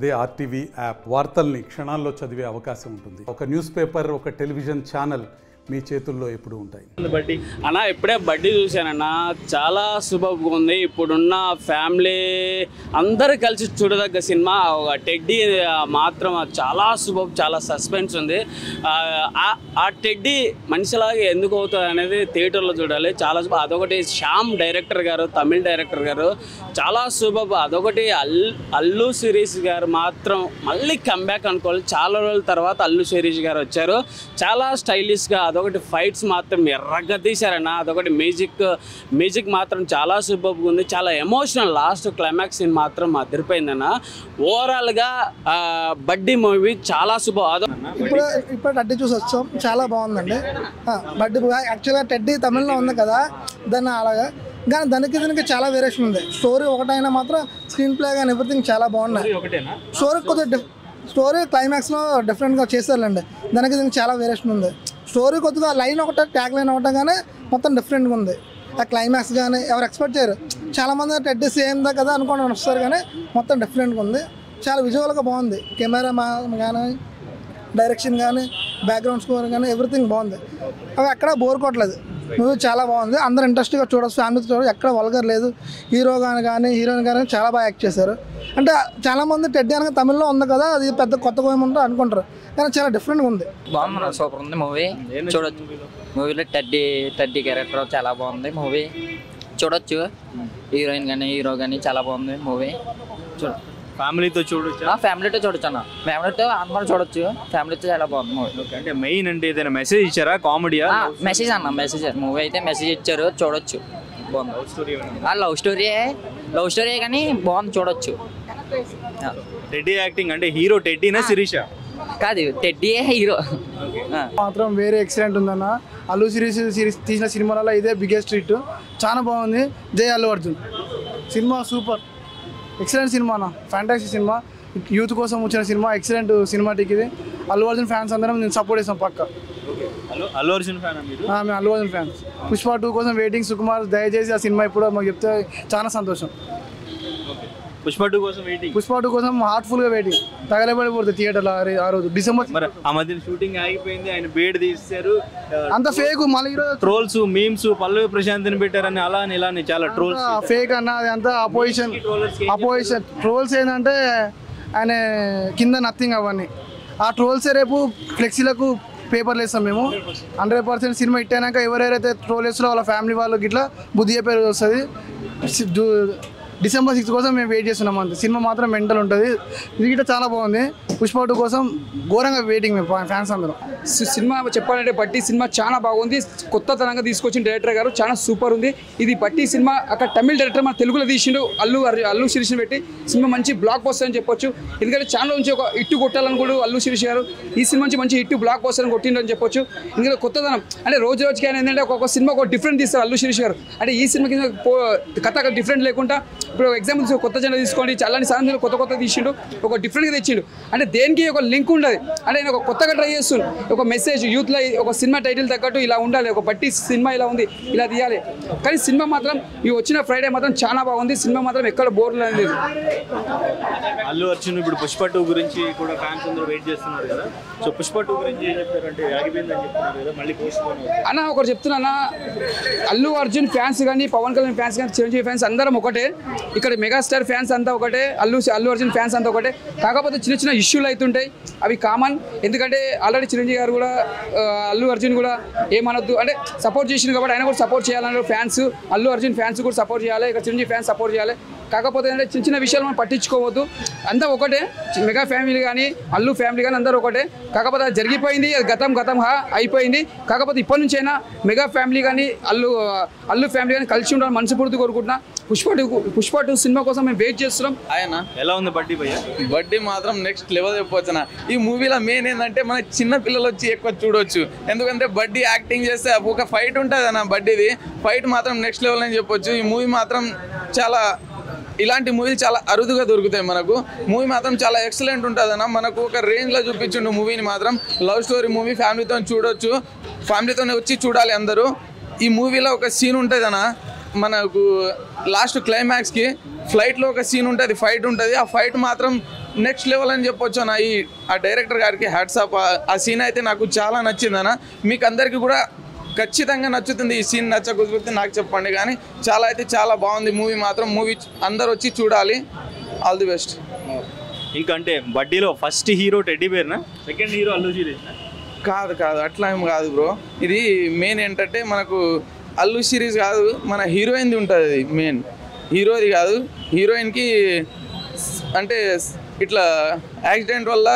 అదే RTV app వార్తల్ని క్షణాల్లో చదివే అవకాశం ఉంటుంది. ఒక న్యూస్ పేపర్, ఒక టెలివిజన్ ఛానల్ మీ చేతుల్లో ఎప్పుడు ఉంటాయి. అన్న ఇప్పుడే బడ్డీ చూశానన్న, చాలా సూపర్గా ఉంది. ఇప్పుడున్న ఫ్యామిలీ అందరూ కలిసి చూడదగ్గ సినిమా. ఒక టెడ్డీ మాత్రం చాలా సూపర్, చాలా సస్పెన్స్ ఉంది. ఆ టెడ్డీ మనిషిలాగా ఎందుకు అవుతుంది అనేది థియేటర్లో చూడాలి. చాలా సూపర్. అదొకటి శ్యామ్ డైరెక్టర్ గారు, తమిళ్ డైరెక్టర్ గారు చాలా సూపర్. అదొకటి అల్లు శిరీష్ గారు మాత్రం మళ్ళీ కంబ్యాక్ అనుకోవాలి. చాలా రోజుల తర్వాత అల్లు శిరీష్ గారు వచ్చారు. చాలా స్టైలిష్గా. అదొకటి ఫైట్స్ మాత్రం ఎర్రగా తీశారన్న. అదొకటి మ్యూజిక్ మాత్రం చాలా సూపర్గా ఉంది. చాలా ఎమోషనల్. లాస్ట్ క్లైమాక్స్ సీన్ మాత్రం అదిరిపోయిందన్న. ఓవరాల్గా బడ్డీ మూవీ చాలా సూపర్. ఇప్పుడు టెడ్డీ చూసి వచ్చాం, చాలా బాగుందండి. బడ్డీ యాక్చువల్గా టెడ్డీ తమిళ్లో ఉంది కదా, దాన్ని అలాగా, కానీ దానికి చాలా వేరియేషన్ ఉంది. స్టోరీ ఒకటైనా మాత్రం స్క్రీన్ ప్లే కానీ ఎవ్రీథింగ్ చాలా బాగున్నాయి. స్టోరీ క్లైమాక్స్లో డిఫరెంట్గా చేస్తారులేండి. దానికి చాలా వేరియేషన్ ఉంది. స్టోరీ కొద్దిగా లైన్ ఒకటే, ట్యాగ్ లైన్ ఒకటే, కానీ మొత్తం డిఫరెంట్గా ఉంది. ఆ క్లైమాక్స్ కానీ ఎవరు ఎక్స్పెక్ట్ చేయరు. చాలామంది టెడ్డీ సేమ్దా కదా అనుకోని వస్తారు, కానీ మొత్తం డిఫరెంట్గా ఉంది. చాలా విజువల్గా బాగుంది. కెమెరా కానీ, డైరెక్షన్ కానీ, బ్యాక్గ్రౌండ్ స్కోర్ కానీ ఎవ్రీథింగ్ బాగుంది. అవి ఎక్కడ బోర్ కొట్టలేదు. మూవీ చాలా బాగుంది. అందరూ ఇంట్రెస్ట్గా చూడవచ్చు, ఫ్యామిలీతో చూడవచ్చు. ఎక్కడ వల్గర్ లేదు. హీరో కానీ హీరోయిన్ కానీ చాలా బాగా యాక్ట్ చేశారు. అంటే చాలామంది టెడ్డీ అనగా తమిళ్లో ఉంది కదా, అది పెద్ద కొత్తగా ఏముందో అనుకుంటారు, కానీ చాలా డిఫరెంట్గా ఉంది. బాగుంది, సూపర్ ఉంది మూవీ. చూడొచ్చు. మూవీలో టెడ్డీ క్యారెక్టర్ చాలా బాగుంది. మూవీ చూడొచ్చు. హీరోయిన్ కానీ హీరో కానీ చాలా బాగుంది మూవీ. ఫ్యామిలీతో చూడొచ్చు. ఫ్యామిలీతో చూడొచ్చు అన్న. ఫ్యామిలీతో అందరూ చూడొచ్చు. ఫ్యామిలీతో చాలా బాగుంది మూవీ. అంటే మెయిన్ అంటే ఏదైనా మెసేజ్ ఇచ్చారా? కామెడీయా? మెసేజ్ అన్న, మెసేజ్. మూవీ అయితే మెసేజ్ ఇచ్చారు, చూడొచ్చు. బాగుంది. లవ్ స్టోరీ కానీ బాగుంది, చూడొచ్చు. టెడ్డీ యాక్టింగ్ అంటే హీరో టెడ్డీనా శిరీషా? కాదు, టెడ్డీయే హీరో. మాత్రం వేరే ఎక్సలెంట్ ఉందన్న. అల్లు సిరీస్ తీసిన సినిమాలలో ఇదే బిగ్గెస్ట్ హిట్. చాలా బాగుంది. జై అల్లు అర్జున్. సినిమా సూపర్, ఎక్సలెంట్ సినిమా అన్న. ఫ్యాంటాస్టిక్ సినిమా. యూత్ కోసం వచ్చిన సినిమా. ఎక్సలెంట్ సినిమాటిక్ ఇది. అల్లు అర్జున్ ఫ్యాన్స్ అందరం నేను సపోర్ట్ చేస్తాం పక్క. అల్లు అర్జున్ ఫ్యాన్? మేము అల్లు అర్జున్ ఫ్యాన్స్. పుష్ప 2 కోసం వెయిటింగ్. సుకుమార్ దయచేసి ఆ సినిమా ఇప్పుడు మాకు చెప్తే చాలా సంతోషం. పుష్ప 2 కోసం వెయిటింగ్. పుష్ప 2 కోసం హార్ట్ఫుల్గా వెయిటింగ్. తగలబడిపోతుంది థియేటర్లో ఆ రోజు డిసెంబర్. మరి ఆ మధ్య షూటింగ్ ఆగిపోయింది, ఆయన బేడ్ తీస్తారు, అంత ఫేక్. మళ్ళీ ట్రోల్స్, మీమ్స్, పల్లవి ప్రశాంత్ని పెట్టారని అలా ఇలాని చాలా ట్రోల్స్. ఫేక్ అన్న, అది అంతా అపోజిషన్. ట్రోల్స్ ఏంటంటే ఆయన కింద నథింగ్ అవన్నీ. ఆ ట్రోల్సే రేపు ఫ్లెక్సీలకు పేపర్లు వేస్తాం మేము. 100% సినిమా హిట్ అయినాక ఎవరెవరైతే ట్రోల్ వేస్తారో వాళ్ళ ఫ్యామిలీ వాళ్ళకి ఇట్లా బుద్ధి చెప్పే వస్తుంది. డిసెంబర్ 6 కోసం మేము వెయిట్ చేస్తున్నాం. అంతే. సినిమా మాత్రం మెంటల్ ఉంటుంది. ఇది గిట్ట చాలా బాగుంది. పుష్ప 2 కోసం ఘోరంగా వెయిటింగ్ మేము ఫ్యాన్స్ అందరం. సినిమా చెప్పాలంటే బట్టి సినిమా చాలా బాగుంది. కొత్తతనంగా తీసుకొచ్చిన డైరెక్టర్ గారు చాలా సూపర్ ఉంది. ఇది బట్టి సినిమా అక్కడ తమిళ డైరెక్టర్ మన తెలుగులో తీసిండు అల్లు శిరీష్ని పెట్టి. సినిమా మంచి బ్లాక్ బస్టర్ అని చెప్పొచ్చు. ఎందుకంటే చాలా నుంచి ఒక హిట్ కొట్టాలనుకోడు అల్లు శిరీష్ గారు. ఈ సినిమా నుంచి మంచి హిట్ బ్లాక్ బస్టర్ అని కొట్టిండు అని చెప్పొచ్చు. ఎందుకంటే కొత్తదనం అంటే రోజుకి ఆయన ఏంటంటే ఒక్కొక్క సినిమా ఒక డిఫరెంట్ తీస్తారు అల్లు శిరీష్ గారు. అంటే ఈ సినిమాకి కథ డిఫరెంట్ లేకుండా ఇప్పుడు ఎగ్జాంపుల్ కొత్త జన తీసుకోండి, చల్లని సాయంత్రం కొత్త తీసిండు, ఒక డిఫరెంట్గా తెచ్చిండు. అంటే దేనికి ఒక లింక్ ఉండదు. అంటే నేను ఒక కొత్తగా ట్రై చేస్తుండు. ఒక మెసేజ్ యూత్లో ఒక సినిమా టైటిల్ తగ్గట్టు ఇలా ఉండాలి, ఒక బట్టి సినిమా ఇలా ఉంది, ఇలా తీయాలి. కానీ సినిమా మాత్రం ఈ వచ్చిన ఫ్రైడే మాత్రం చాలా బాగుంది. సినిమా మాత్రం ఎక్కడ బోర్ లేదు. అల్లు అర్జున్ ఇప్పుడు పుష్ప 2 గురించి కూడా ఫ్యాన్స్ అందరూ వెయిట్ చేస్తున్నారు కదా. సో పుష్ప 2 గురించి ఏం చెప్తారంటే ఆగిపోయిందని చెప్తున్నారు కదా, మళ్ళీ అన్న ఒకటి చెప్తున్నా, అల్లు అర్జున్ ఫ్యాన్స్ కానీ, పవన్ కళ్యాణ్ ఫ్యాన్స్ కానీ, చిరంజీవి ఫ్యాన్స్ అందరం ఒకటే. ఇక్కడ మెగాస్టార్ ఫ్యాన్స్ అంతా ఒకటే, అల్లు అర్జున్ ఫ్యాన్స్ అంతా ఒకటే. కాకపోతే చిన్న ఇష్యూలు అవుతుంటాయి, అవి కామన్. ఎందుకంటే ఆల్రెడీ చిరంజీవి గారు కూడా అల్లు అర్జున్ కూడా ఏమనొద్దు అంటే సపోర్ట్ చేసింది కాబట్టి ఆయన కూడా సపోర్ట్ చేయాలన్నారు ఫ్యాన్స్. అల్లు అర్జున్ ఫ్యాన్స్ కూడా సపోర్ట్ చేయాలి, ఇక్కడ చిరంజీవి ఫ్యాన్స్ సపోర్ట్ చేయాలి. కాకపోతే అంటే చిన్న విషయాలు మనం పట్టించుకోవద్దు. అంతా ఒకటే. మెగా ఫ్యామిలీ కానీ అల్లు ఫ్యామిలీ కానీ అందరూ ఒకటే. కాకపోతే అది జరిగిపోయింది, అది గతం అయిపోయింది. కాకపోతే ఇప్పటి నుంచి అయినా మెగా ఫ్యామిలీ కానీ అల్లు ఫ్యామిలీ కానీ కలిసి ఉండాలని మనస్ఫూర్తి కోరుకుంటున్నా. పుష్ప 2 సినిమా కోసం మేము వెయిట్ చేస్తున్నాం. ఆయన ఎలా ఉంది బడ్డీ భయ్య? బడ్డీ మాత్రం నెక్స్ట్ లెవెల్ చెప్పొచ్చున. ఈ మూవీలో మెయిన్ ఏంటంటే మన చిన్న పిల్లలు వచ్చి ఎక్కువ చూడొచ్చు. ఎందుకంటే బడ్డీ యాక్టింగ్ చేస్తే ఒక ఫైట్ ఉంటుంది అన్న. బడ్డీది ఫైట్ మాత్రం నెక్స్ట్ లెవెల్ అని చెప్పొచ్చు. ఈ మూవీ మాత్రం చాలా ఇలాంటి మూవీలు చాలా అరుదుగా దొరుకుతాయి మనకు. మూవీ మాత్రం చాలా ఎక్సలెంట్ ఉంటుంది అన్న. మనకు ఒక రేంజ్లో చూపించిండు మూవీని మాత్రం. లవ్ స్టోరీ మూవీ, ఫ్యామిలీతో చూడొచ్చు. ఫ్యామిలీతోనే వచ్చి చూడాలి అందరూ. ఈ మూవీలో ఒక సీన్ ఉంటుంది అన్న, మనకు లాస్ట్ క్లైమాక్స్కి ఫ్లైట్లో ఒక సీన్ ఉంటుంది, ఫైట్ ఉంటుంది. ఆ ఫైట్ మాత్రం నెక్స్ట్ లెవెల్ అని చెప్పొచ్చు అన్న. ఆ డైరెక్టర్ గారికి హ్యాట్స్ ఆఫ్. ఆ సీన్ అయితే నాకు చాలా నచ్చిందన్న. మీకు అందరికీ కూడా ఖచ్చితంగా నచ్చుతుంది. ఈ సీన్ నచ్చకపోతే నాకు చెప్పండి, కానీ చాలా అయితే చాలా బాగుంది మూవీ మాత్రం. మూవీ అందరు వచ్చి చూడాలి. All the best. ఇంకా అంటే బడ్డీలో ఫస్ట్ హీరో టెడ్డీ బేర్నా, సెకండ్ హీరో అల్లు సిరీస్? కాదు అట్లా ఏం కాదు బ్రో. ఇది మెయిన్ ఏంటంటే మనకు అల్లు సిరీస్ కాదు, మన హీరోయిన్ది ఉంటుంది. అది మెయిన్ హీరోది కాదు. హీరోయిన్కి అంటే ఇట్లా యాక్సిడెంట్ వల్ల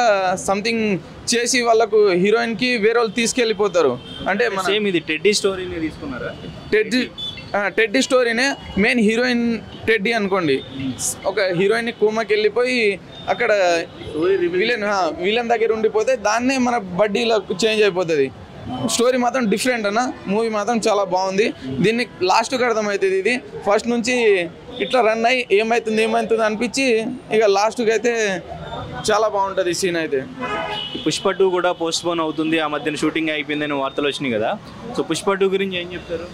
సంథింగ్ చేసి వాళ్ళకు హీరోయిన్కి వేరే వాళ్ళు తీసుకెళ్ళిపోతారు. అంటే సేమ్ ఇది టెడ్డీ స్టోరీని తీసుకున్నారా? టెడ్డీ స్టోరీనే. మెయిన్ హీరోయిన్ టెడ్డీ అనుకోండి. ఒక హీరోయిన్ కోమాకి వెళ్ళిపోయి అక్కడ విలన్ దగ్గర ఉండిపోతే దాన్నే మన బడ్డీలో చేంజ్ అయిపోతుంది. స్టోరీ మాత్రం డిఫరెంట్ అన్న. మూవీ మాత్రం చాలా బాగుంది. దీన్ని లాస్ట్కి అర్థమవుతుంది. ఇది ఫస్ట్ నుంచి ఇట్లా రన్ అయ్యి ఏమవుతుంది అనిపించి ఇక లాస్ట్కి అయితే చాలా బాగుంటుంది ఈ సీన్ అయితే. పుష్ప 2 కూడా పోస్ట్ పోన్ అవుతుంది. ఆ మధ్యన షూటింగ్ అయిపోయిందని వార్తలు వచ్చినాయి కదా. సో పుష్ప 2 గురించి ఏం చెప్తారు?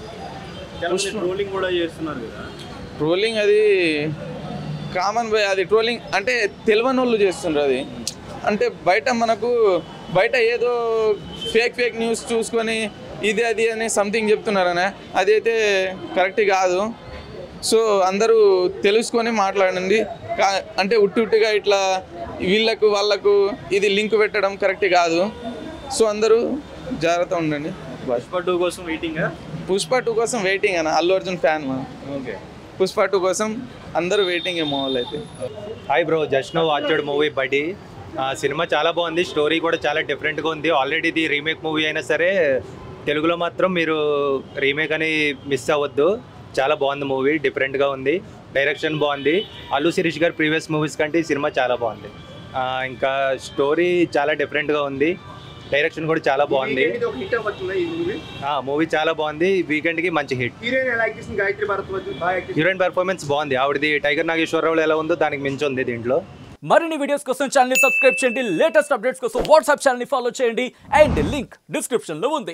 ట్రోలింగ్ కూడా చేస్తున్నారు కదా. ట్రోలింగ్ అది కామన్ బై. అది ట్రోలింగ్ అంటే తెలియని వాళ్ళు చేస్తుండ్రు. అది అంటే బయట ఏదో ఫేక్ న్యూస్ చూసుకొని ఇది అది అని సంథింగ్ చెప్తున్నారనే, అదైతే కరెక్ట్ కాదు. సో అందరూ తెలుసుకొని మాట్లాడండి. అంటే ఉట్టిగా ఇట్లా వాళ్ళకు ఇది లింక్ పెట్టడం కరెక్ట్ కాదు. సో అందరూ జాగ్రత్త ఉండండి. పుష్ప 2 కోసం వెయిటింగా? పుష్ప 2 కోసం వెయిటింగ్ అన్న. అల్లు అర్జున్ ఫ్యాన్ మనం. ఓకే. పుష్ప 2 కోసం అందరూ వెయిటింగ్ ఏమో వాళ్ళు అయితే. Hi bro, just no watched movie buddy. సినిమా చాలా బాగుంది. స్టోరీ కూడా చాలా డిఫరెంట్గా ఉంది. ఆల్రెడీ ఇది రీమేక్ మూవీ అయినా సరే తెలుగులో మాత్రం మీరు రీమేక్ అని మిస్ అవ్వద్దు. చాలా బాగుంది మూవీ, డిఫరెంట్గా ఉంది. డైరెక్షన్ బాగుంది. అల్లు శిరీష్ గారు ప్రీవియస్ మూవీస్ కంటే ఈ సినిమా చాలా బాగుంది. ఇంకా స్టోరీ చాలా డిఫరెంట్గా ఉంది. డైరెక్షన్ కూడా చాలా బాగుంది. మూవీ చాలా బాగుంది. వీకెండ్కి మంచి హిట్. హీరోయిన్ పెర్ఫార్మెన్స్ బాగుంది. ఆవిడది టైగర్ నాగేశ్వరరావు ఎలా ఉందో దానికి మించి ఉంది దీంట్లో. మరిన్ని వీడియోస్ కోసం ఛానల్ ని సబ్స్క్రైబ్ చేయండి. లేటెస్ట్ అప్డేట్స్ కోసం వాట్సాప్ ఛానల్ ని ఫాలో చేయండి. అండ్ లింక్ డిస్క్రిప్షన్ లో ఉంది.